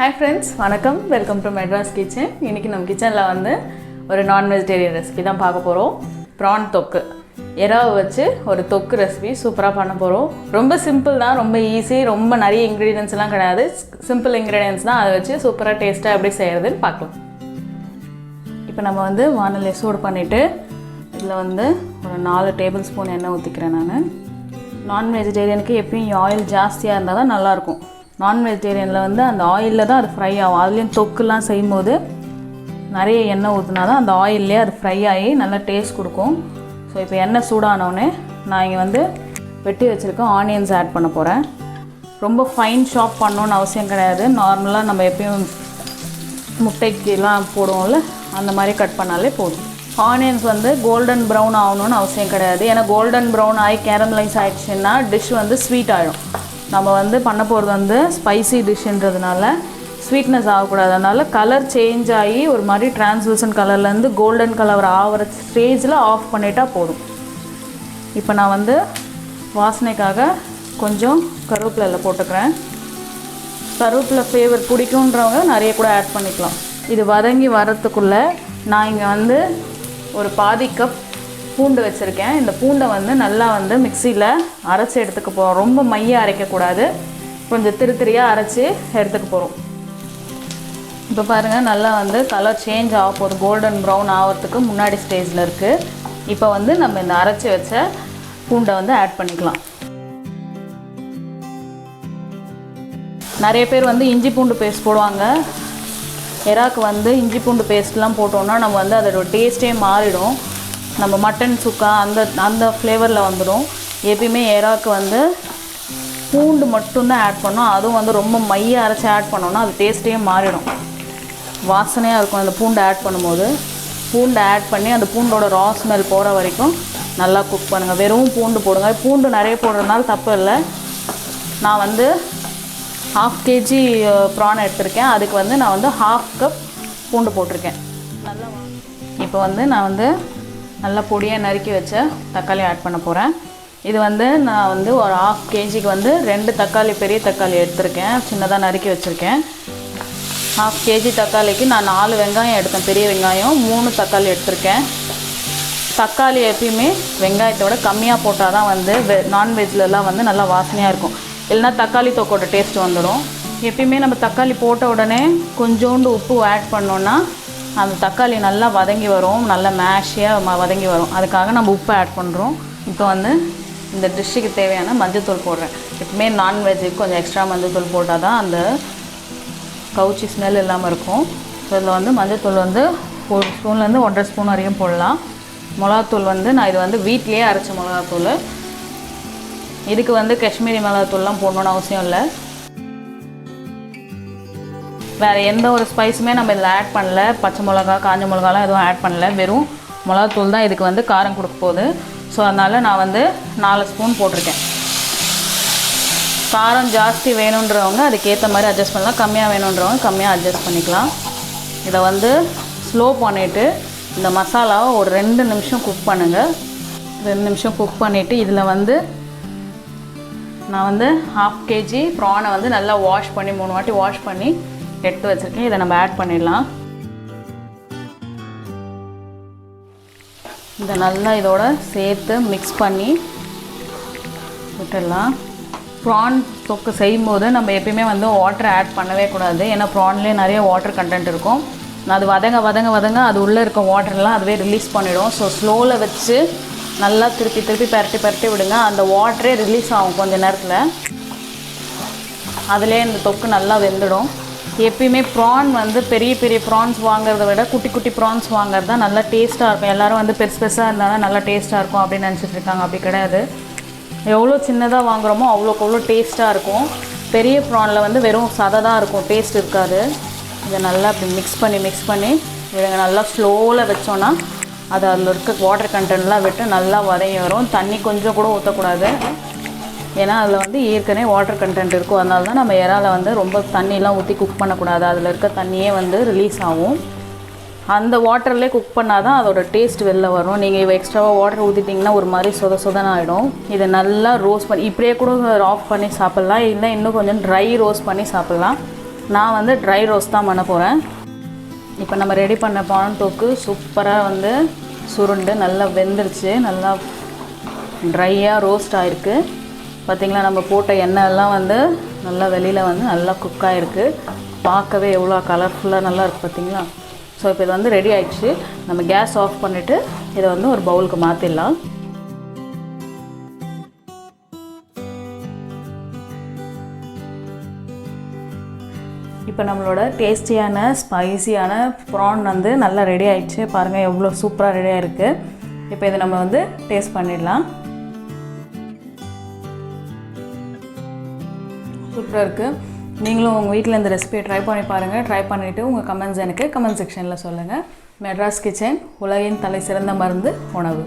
Hi friends, வணக்கம். Welcome to Madras kitchen. இன்னைக்கு நம்ம கிச்சன்ல வந்து ஒரு நான் வெஜிடேரியன் ரெசிபி தான் பார்க்க போறோம். prawn தொக்கு. எறாவை வச்சு ஒரு தொக்கு ரெசிபி சூப்பரா பண்ண போறோம். ரொம்ப சிம்பிள் தான், ரொம்ப ஈஸி, ரொம்ப நிறைய ingredients எல்லாம் கிடையாது. சிம்பிள் ingredients தான், அதை வச்சு சூப்பரா டேஸ்டா எப்படி செய்யறதுன்னு பார்க்கலாம். இப்போ நம்ம வந்து வாணலியை சூடு பண்ணிட்டு இதுல வந்து ஒரு 4 டேபிள்ஸ்பூன் எண்ணெய் ஊத்திக்கிறேன் நான். நான் வெஜிடேரியனுக்கு எப்பவும் ஆயில் ஜாஸ்தியா இருந்தா தான் நல்லா இருக்கும். நான் வெஜிடேரியனில் வந்து அந்த ஆயிலில் தான் அது ஃப்ரை ஆகும். அதுலேயும் தொக்குலாம் செய்யும்போது நிறைய எண்ணெய் ஊற்றினா தான் அந்த ஆயிலே அது ஃப்ரை ஆகி நல்லா டேஸ்ட் கொடுக்கும். ஸோ இப்போ எண்ணெய் சூடானோடனே நான் இங்கே வந்து வெட்டி வச்சுருக்கேன் ஆனியன்ஸ் ஆட் பண்ண போகிறேன். ரொம்ப ஃபைன் ஷாப் பண்ணணுன்னு அவசியம் கிடையாது. நார்மலாக நம்ம எப்பயும் முட்டைக்கெலாம் போடுவோம்ல, அந்த மாதிரி கட் பண்ணாலே போதும். ஆனியன்ஸ் வந்து கோல்டன் ப்ரௌன் ஆகணும்னு அவசியம் கிடையாது. ஏன்னா கோல்டன் ப்ரௌன் ஆகி கேரமலைஸ் ஆகிடுச்சுன்னா டிஷ் வந்து ஸ்வீட் ஆகிடும். நம்ம வந்து பண்ண போகிறது வந்து ஸ்பைசி டிஷ்ன்றதுனால ஸ்வீட்னஸ் ஆகக்கூடாது. அதனால் கலர் சேஞ்ச் ஆகி ஒரு மாதிரி டிரான்ஸ்லூசன்ட் கலர்லேருந்து கோல்டன் கலர் ஆகிற ஸ்டேஜில் ஆஃப் பண்ணிட்டா போதும். இப்போ நான் வந்து வாசனைக்காக கொஞ்சம் கருவேப்பிலை போட்டுக்கிறேன். கருவேப்பிலை ஃப்ளேவர் பிடிக்குன்றவங்க நிறைய கூட ஆட் பண்ணிக்கலாம். இது வதங்கி வரத்துக்குள்ளே நான் இங்கே வந்து ஒரு பாதி கப் பூண்டு வச்சுருக்கேன். இந்த பூண்டை வந்து நல்லா வந்து மிக்சியில் அரைச்சி எடுத்துக்க போகிறோம். ரொம்ப மையாக அரைக்கக்கூடாது, கொஞ்சம் திரியாக அரைச்சி எடுத்துக்க போகிறோம். இப்போ பாருங்கள், நல்லா வந்து கலர் சேஞ்ச் ஆக போகுது. கோல்டன் ப்ரௌன் ஆகிறதுக்கு முன்னாடி ஸ்டேஜில் இருக்குது. இப்போ வந்து நம்ம இந்த அரைச்சி வச்ச பூண்டை வந்து ஆட் பண்ணிக்கலாம். நிறைய பேர் வந்து இஞ்சி பூண்டு பேஸ்ட் போடுவாங்க. எறாக்கு வந்து இஞ்சி பூண்டு பேஸ்ட்லாம் போட்டோன்னா நம்ம வந்து அதோட டேஸ்ட்டே மாறிடும். நம்ம மட்டன் சுக்கா அந்த ஃப்ளேவரில் வந்துடும். எப்பயுமே எறாக்கு வந்து பூண்டு மட்டும்தான் ஆட் பண்ணோம். அதுவும் வந்து ரொம்ப மையாக அரைச்சி ஆட் பண்ணோன்னா அது டேஸ்ட்டே மாறிடும், வாசனையாக இருக்கும். அந்த பூண்டை ஆட் பண்ணும்போது பூண்டை ஆட் பண்ணி அந்த பூண்டோட ரா ஸ்மெல் போகிற வரைக்கும் நல்லா குக் பண்ணுங்கள். வெறும் பூண்டு போடுங்க. பூண்டு நிறைய போடுறதுனால தப்பு இல்லை. நான் வந்து 1/2 kg ப்ரான் எடுத்திருக்கேன். அதுக்கு வந்து நான் வந்து 1/2 கப் பூண்டு போட்டிருக்கேன். நல்லா இப்போ வந்து நான் வந்து நல்லா பொடியாக நறுக்கி வச்ச தக்காளி ஆட் பண்ண போகிறேன். இது வந்து நான் வந்து ஒரு 1/2 kgக்கு வந்து 2 தக்காளி, பெரிய தக்காளி எடுத்திருக்கேன், சின்னதாக நறுக்கி வச்சுருக்கேன். 1/2 kg தக்காளிக்கு நான் 4 வெங்காயம் எடுத்தேன், பெரிய வெங்காயம் 3 தக்காளி எடுத்திருக்கேன். தக்காளி எப்பயுமே வெங்காயத்தோட கம்மியாக போட்டால் தான் வந்து நான்வெஜ்லலாம் வந்து நல்லா வாசனையாக இருக்கும். இல்லைனா தக்காளி தொக்கோட டேஸ்ட் வந்துடும். எப்பயுமே நம்ம தக்காளி போட்ட உடனே கொஞ்சோண்டு உப்பு ஆட் பண்ணோன்னா அந்த தக்காளி நல்லா வதங்கி வரும், நல்லா மேஷியாக வதங்கி வரும். அதுக்காக நம்ம உப்பு ஆட் பண்ணுறோம். இப்போ வந்து இந்த டிஷ்ஷுக்கு தேவையான மஞ்சள்தூள் போடுறேன். எப்பவுமே நான்வெஜ்ஜுக்கு கொஞ்சம் எக்ஸ்ட்ரா மஞ்சள்தூள் போட்டால் தான் அந்த கவுச்சி ஸ்மெல் இல்லாமல் இருக்கும். ஸோ இதில் வந்து மஞ்சள்தூள் வந்து 1 ஸ்பூன்லேருந்து 1.5 ஸ்பூன் வரைக்கும் போடலாம். மிளகாத்தூள் வந்து நான் இது வந்து வீட்டிலேயே அரைச்ச மிளகாத்தூள். இதுக்கு வந்து காஷ்மீரி மிளகாத்தூள்லாம் போடணுன்னு அவசியம் இல்லை. வேறு எந்த ஒரு ஸ்பைஸுமே நம்ம இதில் ஆட் பண்ணல. பச்சை மிளகா, காஞ்ச மிளகாலாம் எதுவும் ஆட் பண்ணல. வெறும் மிளகாத்தூள் தான் இதுக்கு வந்து காரம் கொடுக்க போகுது. ஸோ அதனால் நான் வந்து 4 ஸ்பூன் போட்டிருக்கேன். காரம் ஜாஸ்தி வேணுன்றவங்க அதுக்கேற்ற மாதிரி அட்ஜஸ்ட் பண்ணலாம், கம்மியாக வேணுன்றவங்க கம்மியாக அட்ஜஸ்ட் பண்ணிக்கலாம். இதை வந்து ஸ்லோ பண்ணிவிட்டு இந்த மசாலாவை ஒரு 2 நிமிஷம் குக் பண்ணுங்கள். 2 நிமிஷம் குக் பண்ணிவிட்டு இதில் வந்து நான் வந்து 1/2 kg ப்ரானை வந்து நல்லா வாஷ் பண்ணி 3 வாட்டி வாஷ் பண்ணி எடுத்து வச்சுருக்கேன். இதை நம்ம ஆட் பண்ணிடலாம். இதை நல்லா இதோட சேர்த்து மிக்ஸ் பண்ணி விட்டுடலாம். ப்ரான் தொக்கு செய்யும்போது நம்ம எப்பயுமே வந்து வாட்டர் ஆட் பண்ணவே கூடாது. ஏன்னா ப்ரான்லேயே நிறைய வாட்டர் கண்டென்ட் இருக்கும். அது வதங்க அது உள்ளே இருக்க வாட்டர்லாம் அதுவே ரிலீஸ் பண்ணிவிடும். ஸோ ஸ்லோவில் வச்சு நல்லா திருப்பி பரட்டி விடுங்க. அந்த வாட்டரே ரிலீஸ் ஆகும் கொஞ்சம் நேரத்தில். அதிலே இந்த தொக்கு நல்லா வெந்துடும். எப்பயுமே ப்ரான் வந்து பெரிய ப்ரான்ஸ் வாங்குறத விட குட்டி ப்ரான்ஸ் வாங்குறது தான் நல்லா டேஸ்ட்டாக இருக்கும். எல்லோரும் வந்து பெருசாக இருந்தால் தான் நல்லா டேஸ்ட்டாக இருக்கும் அப்படின்னு நினச்சிட்டு இருக்காங்க. அப்படி கிடையாது. எவ்வளோ சின்னதாக வாங்குகிறோமோ அவ்வளோ டேஸ்ட்டாக இருக்கும். பெரிய ப்ரானில் வந்து வெறும் சதை தான் இருக்கும், டேஸ்ட் இருக்காது. இதை நல்லா அப்படி மிக்ஸ் பண்ணி இவங்க நல்லா ஸ்லோவில் வச்சோன்னா அது அதில் இருக்க வாட்டர் கண்டென்ட்லாம் விட்டு நல்லா வதங்கி வரும். தண்ணி கொஞ்சம் கூட ஊற்றக்கூடாது. ஏன்னா அதில் வந்து ஏற்கனவே வாட்டர் கண்டென்ட் இருக்கும். அதனால தான் நம்ம இறால வந்து ரொம்ப தண்ணியெலாம் ஊற்றி குக் பண்ணக்கூடாது. அதில் இருக்க தண்ணியே வந்து ரிலீஸ் ஆகும். அந்த வாட்டர்லேயே குக் பண்ணால் தான் அதோட டேஸ்ட் வெளில வரும். நீங்கள் எக்ஸ்ட்ராவாக வாட்டர் ஊற்றிட்டிங்கன்னா ஒரு மாதிரி சொதன்னு ஆகிடும். இதை நல்லா ரோஸ்ட் பண்ணி இப்படியே கூட ஆஃப் பண்ணி சாப்பிட்லாம். இல்லை இன்னும் கொஞ்சம் ட்ரை ரோஸ்ட் பண்ணி சாப்பிட்லாம். நான் வந்து ட்ரை ரோஸ்ட் தான் பண்ண போகிறேன். இப்போ நம்ம ரெடி பண்ண ப்ரான் தொக்கு சூப்பராக வந்து சுருண்டு நல்லா வெந்துருச்சு, நல்லா ட்ரையாக ரோஸ்ட் ஆகிருக்கு. பார்த்திங்களா, நம்ம போட்ட எண்ணெயெல்லாம் வந்து நல்லா வெளியில் வந்து நல்லா குக் ஆகிருக்கு. பார்க்கவே எவ்வளோ கலர்ஃபுல்லாக நல்லா இருக்குது பார்த்திங்களா. ஸோ இப்போ இது வந்து ரெடி ஆகிடுச்சு. நம்ம கேஸ் ஆஃப் பண்ணிவிட்டு இதை வந்து ஒரு பவுலுக்கு மாற்றிடலாம். இப்போ நம்மளோட டேஸ்டியான ஸ்பைசியான ப்ரான் வந்து நல்லா ரெடி ஆகிடுச்சு. பாருங்கள் எவ்வளோ சூப்பராக ரெடியாக இருக்குது. இப்போ இதை நம்ம வந்து டேஸ்ட் பண்ணிடலாம். சூப்பராக இருக்குது. நீங்களும் உங்கள் வீட்டில் இந்த ரெசிபியை ட்ரை பண்ணி பாருங்கள். ட்ரை பண்ணிவிட்டு உங்கள் கமெண்ட்ஸ் எனக்கு கமெண்ட் செக்ஷனில் சொல்லுங்கள். மெட்ராஸ் கிச்சன், உலகின் தலை சிறந்த மருந்து உணவு.